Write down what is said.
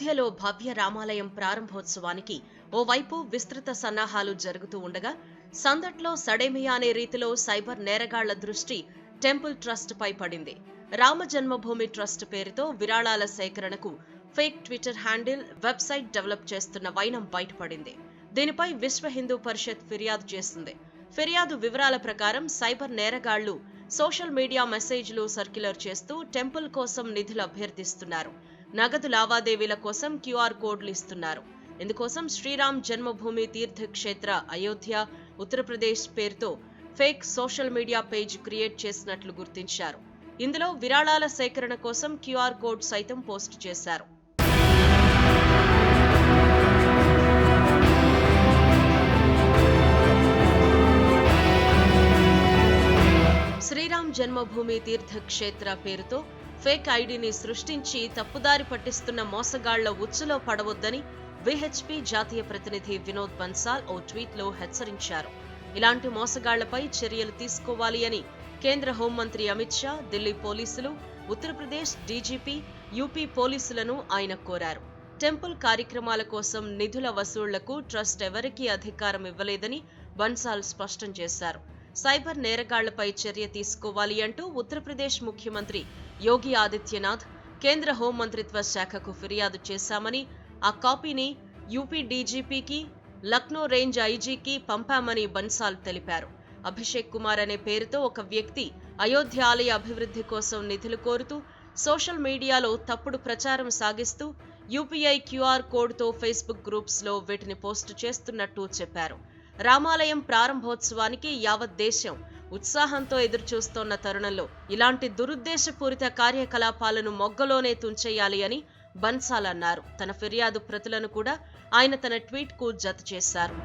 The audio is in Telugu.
అయోధ్యలో భవ్య రామాలయం ప్రారంభోత్సవానికి ఓవైపు విస్తృత సన్నాహాలు జరుగుతూ ఉండగా సందట్లో సడేమియా అనే రీతిలో సైబర్ నేరగాళ్ల దృష్టి టెంపుల్ ట్రస్ట్ పై పడింది. రామ జన్మభూమి ట్రస్ట్ పేరుతో విరాళాల సేకరణకు fake Twitter handle, website develop చేస్తున్న వైనం బయటపడింది. దీనిపై విశ్వ హిందూ పరిషత్ ఫిర్యాదు చేసింది. ఫిర్యాదు వివరాల ప్రకారం సైబర్ నేరగాళ్లు సోషల్ మీడియా మెసేజ్లు సర్క్యులర్ చేస్తూ టెంపుల్ కోసం నిధులు అభ్యర్థిస్తున్నారు. నగదు లావాదేవీల కోసం క్యూఆర్ కోడ్లు ఇస్తున్నారు. ఇందుకోసం శ్రీరామ్ జన్మభూమి తీర్థక్షేత్ర అయోధ్య, ఉత్తరప్రదేశ్ పేరుతో fake social media page create చేసినట్లు గుర్తించారు. ఇందులో విరాళాల సేకరణ కోసం క్యూఆర్ కోడ్ సైతం పోస్ట్ చేశారు. శ్రీరామ్ జన్మభూమి తీర్థక్షేత్ర పేరుతో ఫేక్ ఐడిని సృష్టించి తప్పుదారి పట్టిస్తున్న మోసగాళ్ల ఉచ్చులో పడవద్దని విహెచ్పి జాతీయ ప్రతినిధి వినోద్ బన్సాల్ ఓ ట్వీట్లో హెచ్చరించారు. ఇలాంటి మోసగాళ్లపై చర్యలు తీసుకోవాలి అని కేంద్ర హోంమంత్రి అమిత్ షా, ఢిల్లీ పోలీసులు, ఉత్తరప్రదేశ్ డీజీపీ, యూపీ పోలీసులను ఆయన కోరారు. టెంపుల్ కార్యక్రమాల కోసం నిధుల వసూళ్లకు ట్రస్ట్ ఎవరికీ అధికారం ఇవ్వలేదని బన్సాల్ స్పష్టం చేశారు. సైబర్ నేరగాళ్లపై చర్య తీసుకోవాలి అంటూ ఉత్తరప్రదేశ్ ముఖ్యమంత్రి యోగి ఆదిత్యనాథ్ కేంద్ర హోంమంత్రిత్వ శాఖకు ఫిర్యాదు చేశామని, ఆ కాపీని యూపీ డీజీపీకి, లక్నో రేంజ్ ఐజీకి పంపామని బన్సాల్ తెలిపారు. అభిషేక్ కుమార్ అనే పేరుతో ఒక వ్యక్తి అయోధ్య ఆలయ అభివృద్ధి కోసం నిధులు కోరుతూ సోషల్ మీడియాలో తప్పుడు ప్రచారం సాగిస్తూ యూపీఐ క్యూఆర్ కోడ్తో ఫేస్బుక్ గ్రూప్స్లో వీటిని పోస్టు చేస్తున్నట్టు చెప్పారు. రామాలయం ప్రారంభోత్సవానికి యావత్ దేశం ఉత్సాహంతో ఎదురుచూస్తోన్న తరుణంలో ఇలాంటి దురుద్దేశపూరిత కార్యకలాపాలను మొగ్గలోనే తుంచేయాలి అని బన్సాల్ అన్నారు. తన ఫిర్యాదు ప్రతులను కూడా ఆయన తన ట్వీట్కు జత చేశారు.